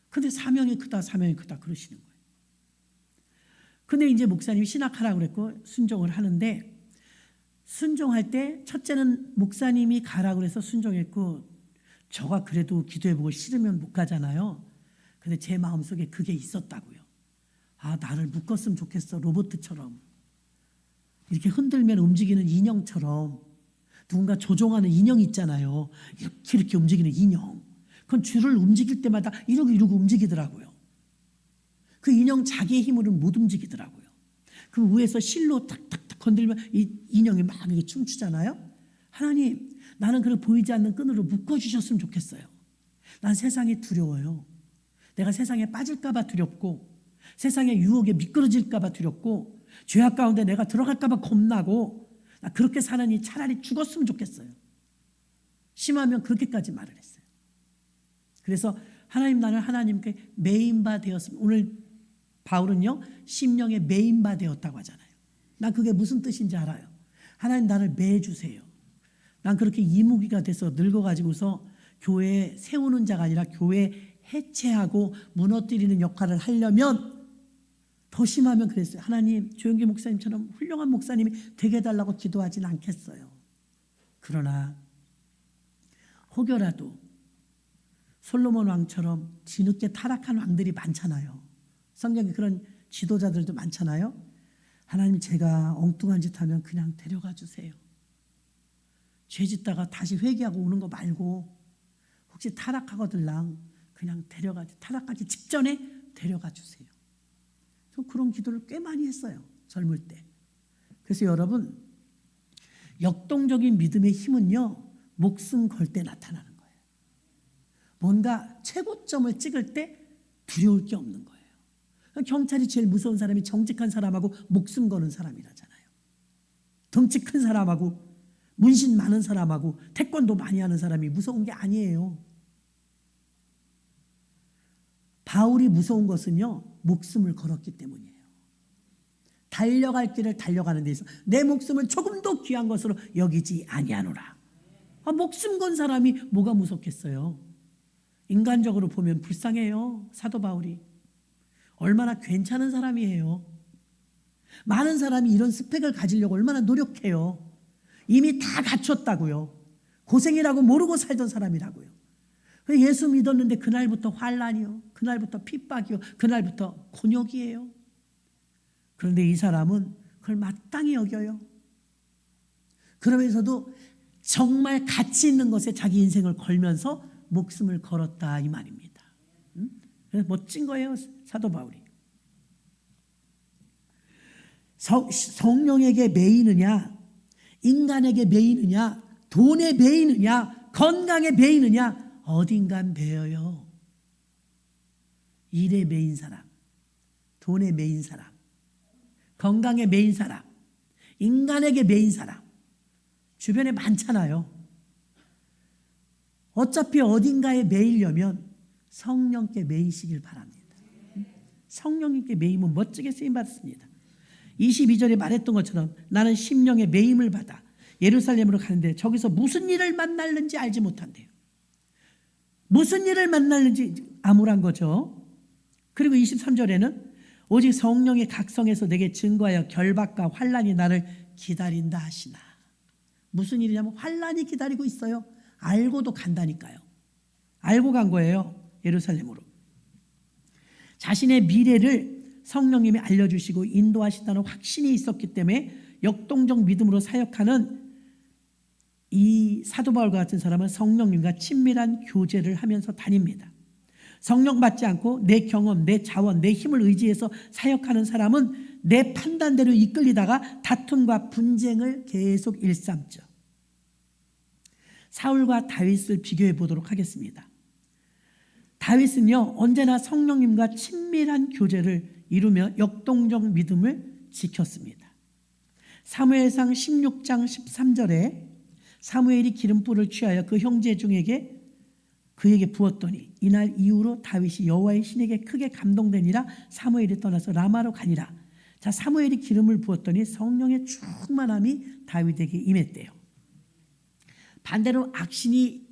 근데 사명이 크다 그러시는 거예요. 근데 이제 목사님이 신학하라고 그랬고 순종을 하는데 순종할 때 첫째는 목사님이 가라고 그래서 순종했고 저가 그래도 기도해보고 싫으면 못 가잖아요. 근데 제 마음속에 그게 있었다고요. 아, 나를 묶었으면 좋겠어. 로봇처럼. 이렇게 흔들면 움직이는 인형처럼 누군가 조종하는 인형 있잖아요. 이렇게 움직이는 인형. 그건 줄을 움직일 때마다 이러고 움직이더라고요. 그 인형 자기의 힘으로는 못 움직이더라고요. 그 위에서 실로 탁탁탁 건들면 이 인형이 막 이렇게 춤추잖아요. 하나님, 나는 그걸 보이지 않는 끈으로 묶어주셨으면 좋겠어요. 난 세상이 두려워요. 내가 세상에 빠질까 봐 두렵고 세상의 유혹에 미끄러질까 봐 두렵고 죄악 가운데 내가 들어갈까 봐 겁나고 나 그렇게 사느니 차라리 죽었으면 좋겠어요. 심하면 그렇게까지 말을 했어요. 그래서 하나님, 나는 하나님께 매인바 되었으면, 오늘 바울은요 심령의 매인바 되었다고 하잖아요. 난 그게 무슨 뜻인지 알아요. 하나님, 나를 매주세요. 난 그렇게 이무기가 돼서 늙어가지고서 교회에 세우는 자가 아니라 교회 해체하고 무너뜨리는 역할을 하려면 더 심하면 그랬어요. 하나님, 조영기 목사님처럼 훌륭한 목사님이 되게 해달라고 기도하진 않겠어요. 그러나 혹여라도 솔로몬 왕처럼 뒤늦게 타락한 왕들이 많잖아요. 성경에 그런 지도자들도 많잖아요. 하나님, 제가 엉뚱한 짓 하면 그냥 데려가 주세요. 죄 짓다가 다시 회개하고 오는 거 말고 혹시 타락하거들랑 그냥 타락하기 직전에 데려가 주세요. 저 그런 기도를 꽤 많이 했어요. 젊을 때. 그래서 여러분, 역동적인 믿음의 힘은요 목숨 걸 때 나타나는 거예요. 뭔가 최고점을 찍을 때 두려울 게 없는 거예요. 경찰이 제일 무서운 사람이 정직한 사람하고 목숨 거는 사람이라잖아요. 덩치 큰 사람하고 문신 많은 사람하고 태권도 많이 하는 사람이 무서운 게 아니에요. 바울이 무서운 것은요 목숨을 걸었기 때문이에요. 달려갈 길을 달려가는 데서 내 목숨을 조금도 귀한 것으로 여기지 아니하노라. 목숨 건 사람이 뭐가 무섭겠어요. 인간적으로 보면 불쌍해요. 사도 바울이 얼마나 괜찮은 사람이에요. 많은 사람이 이런 스펙을 가지려고 얼마나 노력해요. 이미 다 갖췄다고요. 고생이라고 모르고 살던 사람이라고요. 예수 믿었는데 그날부터 환난이요, 그날부터 핍박이요, 그날부터 곤욕이에요. 그런데 이 사람은 그걸 마땅히 여겨요. 그러면서도 정말 가치 있는 것에 자기 인생을 걸면서 목숨을 걸었다 이 말입니다. 그래서 멋진 거예요, 사도 바울이. 성령에게 매이느냐, 인간에게 매이느냐, 돈에 매이느냐, 건강에 매이느냐, 어딘간 매여요. 일에 매인 사람, 돈에 매인 사람, 건강에 매인 사람, 인간에게 매인 사람 주변에 많잖아요. 어차피 어딘가에 매이려면 성령께 매이시길 바랍니다. 성령님께 매임은 멋지게 쓰임받았습니다. 22절에 말했던 것처럼 나는 심령의 매임을 받아 예루살렘으로 가는데 저기서 무슨 일을 만날는지 알지 못한대요. 무슨 일을 만날는지 암울한 거죠. 그리고 23절에는 오직 성령의 각성에서 내게 증거하여 결박과 환난이 나를 기다린다 하시나. 무슨 일이냐면 환난이 기다리고 있어요. 알고도 간다니까요. 알고 간 거예요. 예루살렘으로. 자신의 미래를 성령님이 알려주시고 인도하신다는 확신이 있었기 때문에 역동적 믿음으로 사역하는 이 사도 바울과 같은 사람은 성령님과 친밀한 교제를 하면서 다닙니다. 성령 받지 않고 내 경험, 내 자원, 내 힘을 의지해서 사역하는 사람은 내 판단대로 이끌리다가 다툼과 분쟁을 계속 일삼죠. 사울과 다윗을 비교해 보도록 하겠습니다. 다윗은요, 언제나 성령님과 친밀한 교제를 이루며 역동적 믿음을 지켰습니다. 사무엘상 16장 13절에 사무엘이 기름불을 취하여 그 형제 중에게 그에게 부었더니 이날 이후로 다윗이 여호와의 신에게 크게 감동되니라. 사무엘이 떠나서 라마로 가니라. 자, 사무엘이 기름을 부었더니 성령의 충만함이 다윗에게 임했대요. 반대로 악신이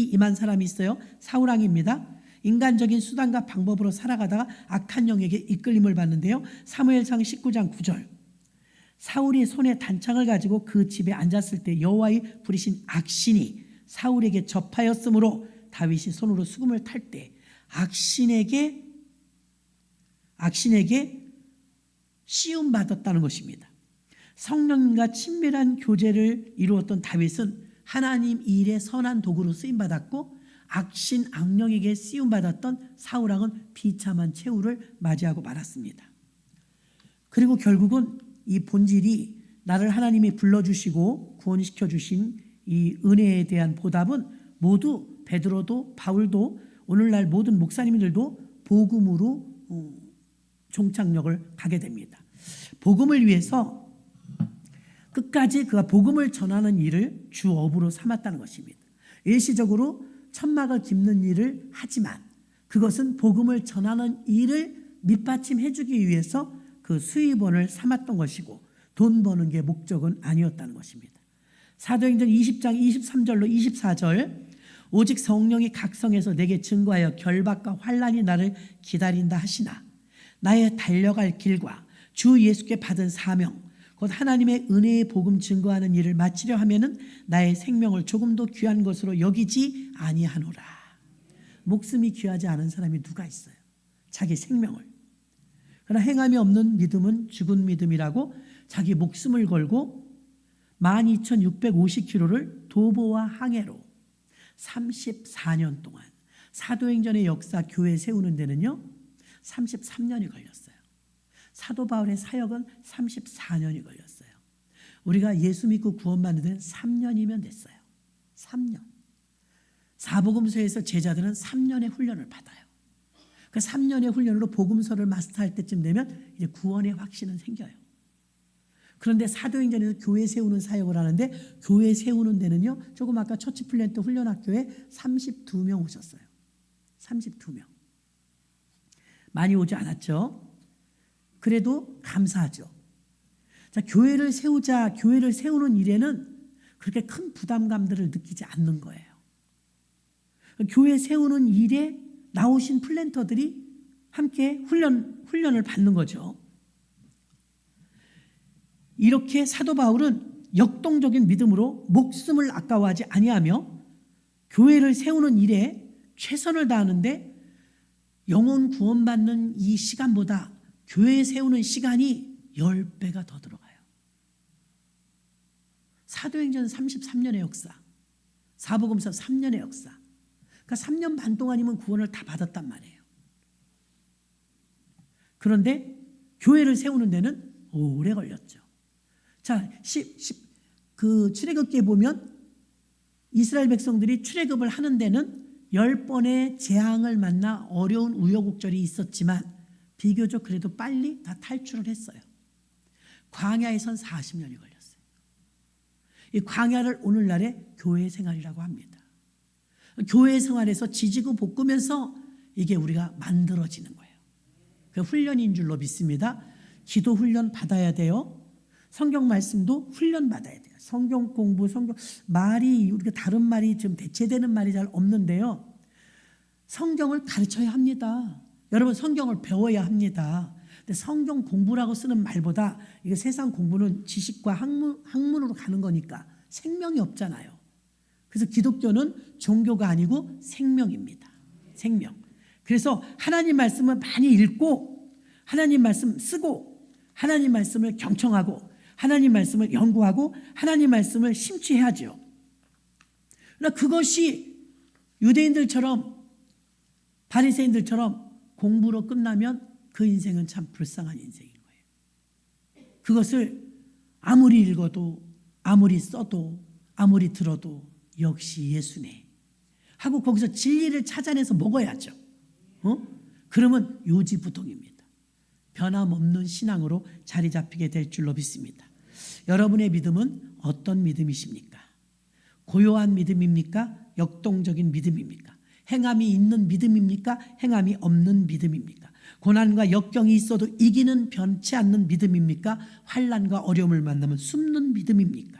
임한 사람이 있어요. 사울왕입니다. 인간적인 수단과 방법으로 살아가다가 악한 영에게 이끌림을 받는데요. 사무엘상 19장 9절. 사울이 손에 단창을 가지고 그 집에 앉았을 때 여호와의 부리신 악신이 사울에게 접하였으므로 다윗이 손으로 수금을 탈 때 악신에게 시움 받았다는 것입니다. 성령님과 친밀한 교제를 이루었던 다윗은 하나님 일의 선한 도구로 쓰임 받았고 악신 악령에게 쓰임 받았던 사울왕은 비참한 최후를 맞이하고 말았습니다. 그리고 결국은 이 본질이 나를 하나님이 불러주시고 구원시켜 주신 이 은혜에 대한 보답은 모두 베드로도 바울도 오늘날 모든 목사님들도 복음으로 종착역을 가게 됩니다. 복음을 위해서 끝까지 그가 복음을 전하는 일을 주업으로 삼았다는 것입니다. 일시적으로 천막을 깁는 일을 하지만 그것은 복음을 전하는 일을 밑받침해 주기 위해서 그 수입원을 삼았던 것이고 돈 버는 게 목적은 아니었다는 것입니다. 사도행전 20장 23절로 24절 오직 성령이 각성해서 내게 증거하여 결박과 환난이 나를 기다린다 하시나 나의 달려갈 길과 주 예수께 받은 사명 곧 하나님의 은혜의 복음 증거하는 일을 마치려 하면은 나의 생명을 조금도 귀한 것으로 여기지 아니하노라. 목숨이 귀하지 않은 사람이 누가 있어요? 자기 생명을. 그러나 행함이 없는 믿음은 죽은 믿음이라고 자기 목숨을 걸고 12,650km를 도보와 항해로 34년 동안 사도행전의 역사 교회 세우는 데는요 33년이 걸렸어요. 사도 바울의 사역은 34년이 걸렸어요. 우리가 예수 믿고 구원받는 데는 3년이면 됐어요. 3년. 사복음서에서 제자들은 3년의 훈련을 받아요. 그 3년의 훈련으로 복음서를 마스터할 때쯤 되면 이제 구원의 확신은 생겨요. 그런데 사도행전에서 교회 세우는 사역을 하는데 교회 세우는 데는요 조금 아까 처치 플랜트 훈련학교에 32명 오셨어요. 32명. 많이 오지 않았죠. 그래도 감사하죠. 자, 교회를 세우자, 교회를 세우는 일에는 그렇게 큰 부담감들을 느끼지 않는 거예요. 교회 세우는 일에 나오신 플랜터들이 함께 훈련을 받는 거죠. 이렇게 사도 바울은 역동적인 믿음으로 목숨을 아까워하지 아니하며 교회를 세우는 일에 최선을 다하는데 영혼 구원받는 이 시간보다 교회 세우는 시간이 10배가 더 들어가요. 사도행전 33년의 역사, 사복음서 3년의 역사. 그러니까 3년 반 동안이면 구원을 다 받았단 말이에요. 그런데 교회를 세우는 데는 오래 걸렸죠. 자, 출애굽기에 보면 이스라엘 백성들이 출애굽을 하는 데는 10번의 재앙을 만나 어려운 우여곡절이 있었지만 비교적 그래도 빨리 다 탈출을 했어요. 광야에선 40년이 걸렸어요. 이 광야를 오늘날의 교회 생활이라고 합니다. 교회 생활에서 지지고 볶으면서 이게 우리가 만들어지는 거예요. 그 훈련인 줄로 믿습니다. 기도 훈련 받아야 돼요. 성경 말씀도 훈련 받아야 돼요. 성경 공부, 말이 우리가 다른 말이 좀 대체되는 말이 잘 없는데요. 성경을 가르쳐야 합니다. 여러분 성경을 배워야 합니다. 근데 성경 공부라고 쓰는 말보다 이게 세상 공부는 지식과 학문으로 가는 거니까 생명이 없잖아요. 그래서 기독교는 종교가 아니고 생명입니다. 생명. 그래서 하나님 말씀을 많이 읽고 하나님 말씀 쓰고 하나님 말씀을 경청하고 하나님 말씀을 연구하고 하나님 말씀을 심취해야죠. 그러나 그것이 유대인들처럼 바리새인들처럼 공부로 끝나면 그 인생은 참 불쌍한 인생인 거예요. 그것을 아무리 읽어도 아무리 써도 아무리 들어도 역시 예수네 하고 거기서 진리를 찾아내서 먹어야죠. 그러면 요지부동입니다. 변함없는 신앙으로 자리 잡히게 될 줄로 믿습니다. 여러분의 믿음은 어떤 믿음이십니까? 고요한 믿음입니까? 역동적인 믿음입니까? 행함이 있는 믿음입니까? 행함이 없는 믿음입니까? 고난과 역경이 있어도 이기는 변치 않는 믿음입니까? 환난과 어려움을 만나면 숨는 믿음입니까?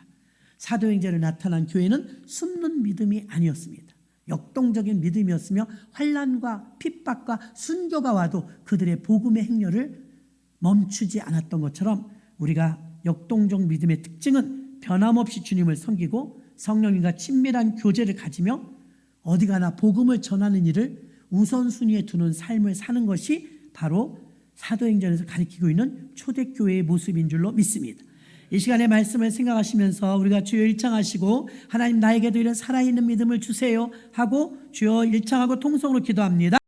사도행전에 나타난 교회는 숨는 믿음이 아니었습니다. 역동적인 믿음이었으며 환난과 핍박과 순교가 와도 그들의 복음의 행렬을 멈추지 않았던 것처럼 우리가 역동적 믿음의 특징은 변함없이 주님을 섬기고 성령님과 친밀한 교제를 가지며 어디 가나 복음을 전하는 일을 우선순위에 두는 삶을 사는 것이 바로 사도행전에서 가리키고 있는 초대교회의 모습인 줄로 믿습니다. 이 시간에 말씀을 생각하시면서 우리가 주여 일창하시고 하나님 나에게도 이런 살아있는 믿음을 주세요 하고 주여 일창하고 통성으로 기도합니다.